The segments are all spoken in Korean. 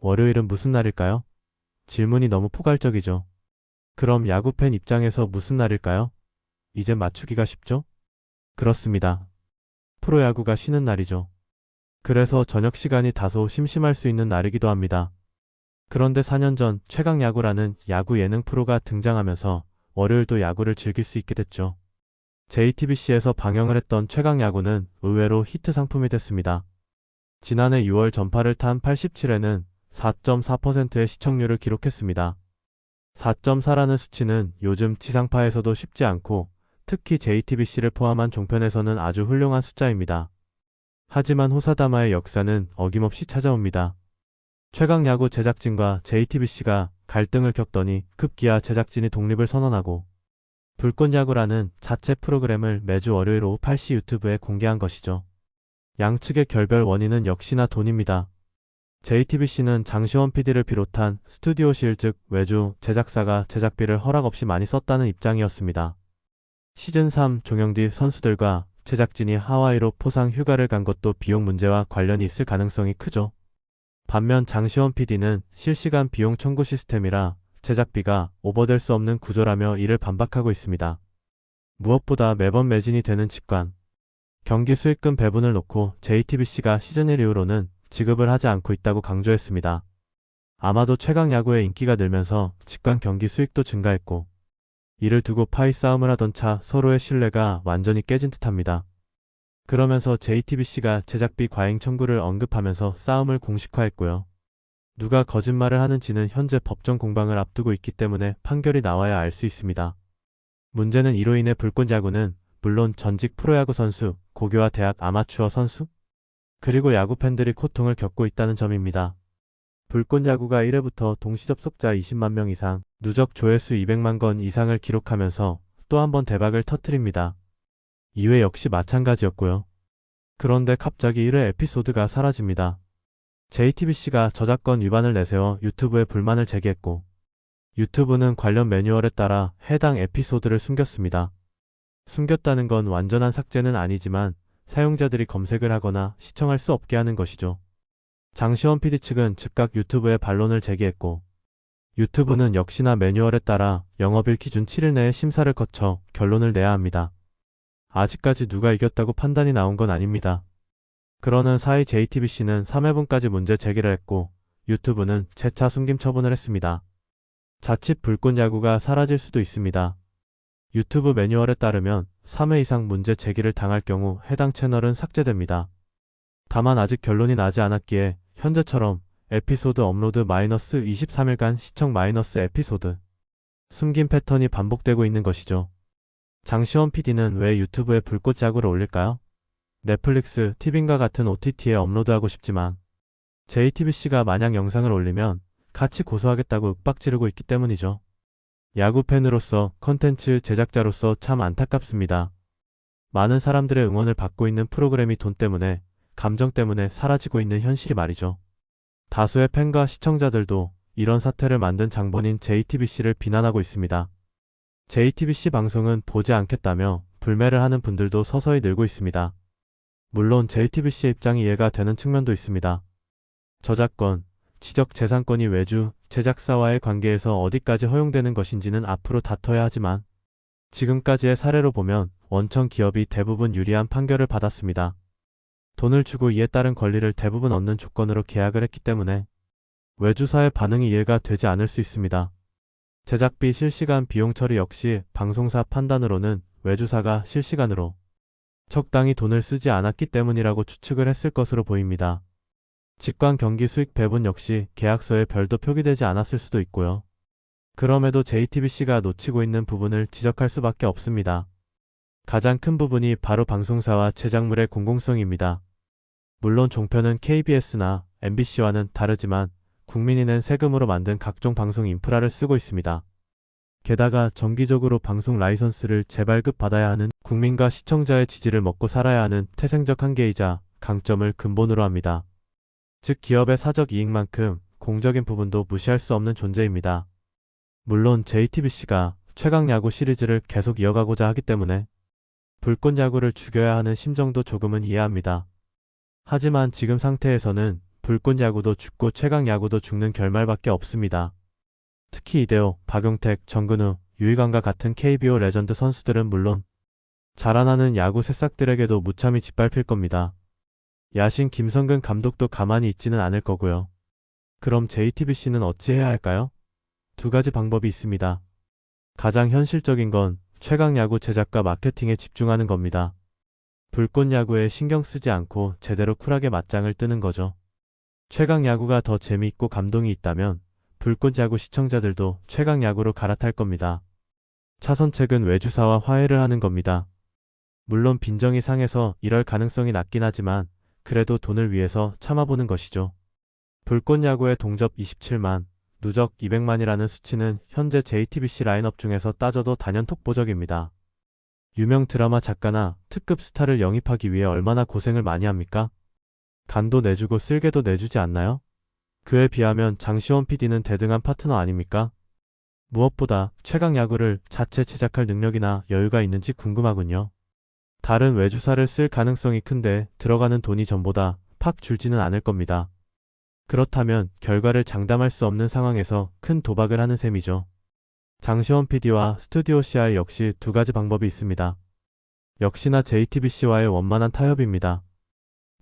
월요일은 무슨 날일까요? 질문이 너무 포괄적이죠. 그럼 야구팬 입장에서 무슨 날일까요? 이제 맞추기가 쉽죠? 그렇습니다. 프로야구가 쉬는 날이죠. 그래서 저녁 시간이 다소 심심할 수 있는 날이기도 합니다. 그런데 4년 전 최강야구라는 야구 예능 프로가 등장하면서 월요일도 야구를 즐길 수 있게 됐죠. JTBC에서 방영을 했던 최강야구는 의외로 히트 상품이 됐습니다. 지난해 6월 전파를 탄 87회는 4.4%의 시청률을 기록했습니다. 4.4라는 수치는 요즘 지상파에서도 쉽지 않고 특히 JTBC를 포함한 종편에서는 아주 훌륭한 숫자입니다. 하지만 호사다마의 역사는 어김없이 찾아옵니다. 최강야구 제작진과 JTBC가 갈등을 겪더니 급기야 제작진이 독립을 선언하고 불꽃야구라는 자체 프로그램을 매주 월요일 오후 8시 유튜브에 공개한 것이죠. 양측의 결별 원인은 역시나 돈입니다. JTBC는 장시원 PD를 비롯한 스튜디오실 즉 외주 제작사가 제작비를 허락 없이 많이 썼다는 입장이었습니다. 시즌3 종영 뒤 선수들과 제작진이 하와이로 포상 휴가를 간 것도 비용 문제와 관련이 있을 가능성이 크죠. 반면 장시원 PD는 실시간 비용 청구 시스템이라 제작비가 오버될 수 없는 구조라며 이를 반박하고 있습니다. 무엇보다 매번 매진이 되는 직관. 경기 수익금 배분을 놓고 JTBC가 시즌1 이후로는 지급을 하지 않고 있다고 강조했습니다. 아마도 최강야구의 인기가 늘면서 직관 경기 수익도 증가했고 이를 두고 파이 싸움을 하던 차 서로의 신뢰가 완전히 깨진 듯합니다. 그러면서 JTBC가 제작비 과잉 청구를 언급하면서 싸움을 공식화했고요. 누가 거짓말을 하는지는 현재 법정 공방을 앞두고 있기 때문에 판결이 나와야 알 수 있습니다. 문제는 이로 인해 불꽃야구는 물론 전직 프로야구 선수, 고교와 대학 아마추어 선수, 그리고 야구 팬들이 고통을 겪고 있다는 점입니다. 불꽃야구가 1회부터 동시 접속자 20만 명 이상, 누적 조회수 200만 건 이상을 기록하면서 또 한 번 대박을 터뜨립니다. 2회 역시 마찬가지였고요. 그런데 갑자기 1회 에피소드가 사라집니다. JTBC가 저작권 위반을 내세워 유튜브에 불만을 제기했고 유튜브는 관련 매뉴얼에 따라 해당 에피소드를 숨겼습니다. 숨겼다는 건 완전한 삭제는 아니지만 사용자들이 검색을 하거나 시청할 수 없게 하는 것이죠. 장시원 PD 측은 즉각 유튜브에 반론을 제기했고 유튜브는 역시나 매뉴얼에 따라 영업일 기준 7일 내에 심사를 거쳐 결론을 내야 합니다. 아직까지 누가 이겼다고 판단이 나온 건 아닙니다. 그러는 사이 JTBC는 3회분까지 문제 제기를 했고 유튜브는 재차 숨김 처분을 했습니다. 자칫 불꽃야구가 사라질 수도 있습니다. 유튜브 매뉴얼에 따르면 3회 이상 문제 제기를 당할 경우 해당 채널은 삭제됩니다. 다만 아직 결론이 나지 않았기에 현재처럼 에피소드 업로드 마이너스 23일간 시청 마이너스 에피소드 숨긴 패턴이 반복되고 있는 것이죠. 장시원 PD는 왜 유튜브에 불꽃야구를 올릴까요? 넷플릭스, 티빙과 같은 OTT에 업로드하고 싶지만 JTBC가 만약 영상을 올리면 같이 고소하겠다고 윽박지르고 있기 때문이죠. 야구 팬으로서 컨텐츠 제작자로서 참 안타깝습니다. 많은 사람들의 응원을 받고 있는 프로그램이 돈 때문에, 감정 때문에 사라지고 있는 현실이 말이죠. 다수의 팬과 시청자들도 이런 사태를 만든 장본인 JTBC를 비난하고 있습니다. JTBC 방송은 보지 않겠다며 불매를 하는 분들도 서서히 늘고 있습니다. 물론 JTBC의 입장이 이해가 되는 측면도 있습니다. 저작권, 지적재산권이 외주, 제작사와의 관계에서 어디까지 허용되는 것인지는 앞으로 다퉈야 하지만 지금까지의 사례로 보면 원청 기업이 대부분 유리한 판결을 받았습니다. 돈을 주고 이에 따른 권리를 대부분 얻는 조건으로 계약을 했기 때문에 외주사의 반응이 이해가 되지 않을 수 있습니다. 제작비 실시간 비용 처리 역시 방송사 판단으로는 외주사가 실시간으로 적당히 돈을 쓰지 않았기 때문이라고 추측을 했을 것으로 보입니다. 직관 경기 수익 배분 역시 계약서에 별도 표기되지 않았을 수도 있고요. 그럼에도 JTBC가 놓치고 있는 부분을 지적할 수밖에 없습니다. 가장 큰 부분이 바로 방송사와 제작물의 공공성입니다. 물론 종편은 KBS나 MBC와는 다르지만 국민이 낸 세금으로 만든 각종 방송 인프라를 쓰고 있습니다. 게다가 정기적으로 방송 라이선스를 재발급 받아야 하는 국민과 시청자의 지지를 먹고 살아야 하는 태생적 한계이자 강점을 근본으로 합니다. 즉 기업의 사적 이익만큼 공적인 부분도 무시할 수 없는 존재입니다. 물론 JTBC가 최강야구 시리즈를 계속 이어가고자 하기 때문에 불꽃야구를 죽여야 하는 심정도 조금은 이해합니다. 하지만 지금 상태에서는 불꽃 야구도 죽고 최강 야구도 죽는 결말밖에 없습니다. 특히 이대호, 박용택, 정근우, 유희관과 같은 KBO 레전드 선수들은 물론 자라나는 야구 새싹들에게도 무참히 짓밟힐 겁니다. 야신 김성근 감독도 가만히 있지는 않을 거고요. 그럼 JTBC는 어찌해야 할까요? 두 가지 방법이 있습니다. 가장 현실적인 건 최강 야구 제작과 마케팅에 집중하는 겁니다. 불꽃 야구에 신경 쓰지 않고 제대로 쿨하게 맞짱을 뜨는 거죠. 최강 야구가 더 재미있고 감동이 있다면 불꽃 야구 시청자들도 최강 야구로 갈아탈 겁니다. 차선책은 외주사와 화해를 하는 겁니다. 물론 빈정이 상해서 이럴 가능성이 낮긴 하지만 그래도 돈을 위해서 참아보는 것이죠. 불꽃 야구의 동접 27만, 누적 200만이라는 수치는 현재 JTBC 라인업 중에서 따져도 단연 톱보적입니다. 유명 드라마 작가나 특급 스타를 영입하기 위해 얼마나 고생을 많이 합니까? 간도 내주고 쓸개도 내주지 않나요? 그에 비하면 장시원 PD는 대등한 파트너 아닙니까? 무엇보다 최강 야구를 자체 제작할 능력이나 여유가 있는지 궁금하군요. 다른 외주사를 쓸 가능성이 큰데 들어가는 돈이 전보다 팍 줄지는 않을 겁니다. 그렇다면 결과를 장담할 수 없는 상황에서 큰 도박을 하는 셈이죠. 장시원 PD와 스튜디오 CI 역시 두 가지 방법이 있습니다. 역시나 JTBC와의 원만한 타협입니다.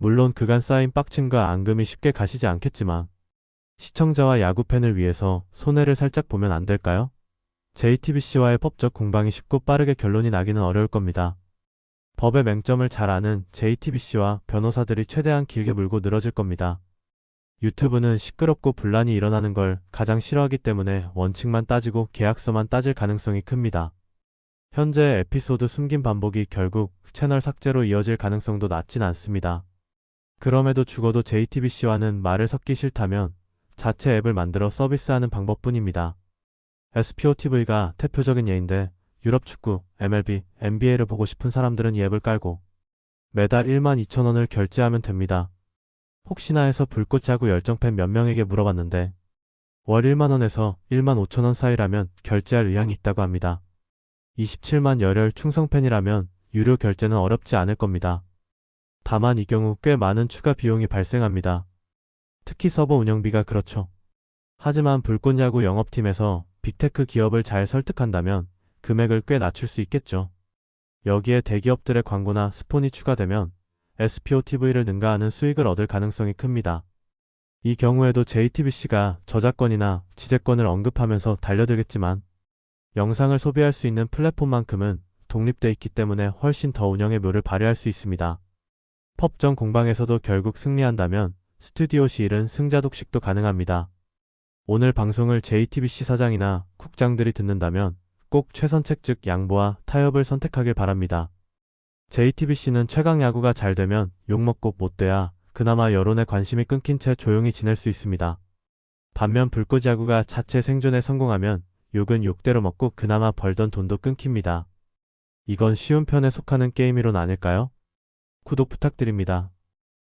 물론 그간 쌓인 빡침과 앙금이 쉽게 가시지 않겠지만 시청자와 야구팬을 위해서 손해를 살짝 보면 안 될까요? JTBC와의 법적 공방이 쉽고 빠르게 결론이 나기는 어려울 겁니다. 법의 맹점을 잘 아는 JTBC와 변호사들이 최대한 길게 물고 늘어질 겁니다. 유튜브는 시끄럽고 분란이 일어나는 걸 가장 싫어하기 때문에 원칙만 따지고 계약서만 따질 가능성이 큽니다. 현재 에피소드 숨긴 반복이 결국 채널 삭제로 이어질 가능성도 낮진 않습니다. 그럼에도 죽어도 JTBC와는 말을 섞기 싫다면 자체 앱을 만들어 서비스하는 방법뿐입니다. SPOTV가 대표적인 예인데 유럽 축구, MLB, NBA를 보고 싶은 사람들은 이 앱을 깔고 매달 12,000원을 결제하면 됩니다. 혹시나 해서 불꽃 야구 열정팬 몇 명에게 물어봤는데 월 1만원에서 15,000원 사이라면 결제할 의향이 있다고 합니다. 27만 열혈 충성팬이라면 유료 결제는 어렵지 않을 겁니다. 다만 이 경우 꽤 많은 추가 비용이 발생합니다. 특히 서버 운영비가 그렇죠. 하지만 불꽃 야구 영업팀에서 빅테크 기업을 잘 설득한다면 금액을 꽤 낮출 수 있겠죠. 여기에 대기업들의 광고나 스폰이 추가되면 SPOTV를 능가하는 수익을 얻을 가능성이 큽니다. 이 경우에도 JTBC가 저작권이나 지재권을 언급하면서 달려들겠지만 영상을 소비할 수 있는 플랫폼만큼은 독립돼 있기 때문에 훨씬 더 운영의 묘를 발휘할 수 있습니다. 법정 공방에서도 결국 승리한다면 스튜디오 시일은 승자 독식도 가능합니다. 오늘 방송을 JTBC 사장이나 국장들이 듣는다면 꼭 최선책 즉 양보와 타협을 선택하길 바랍니다. JTBC는 최강 야구가 잘 되면 욕먹고 못 돼야 그나마 여론의 관심이 끊긴 채 조용히 지낼 수 있습니다. 반면 불꽃 야구가 자체 생존에 성공하면 욕은 욕대로 먹고 그나마 벌던 돈도 끊깁니다. 이건 쉬운 편에 속하는 게임이론 아닐까요? 구독 부탁드립니다.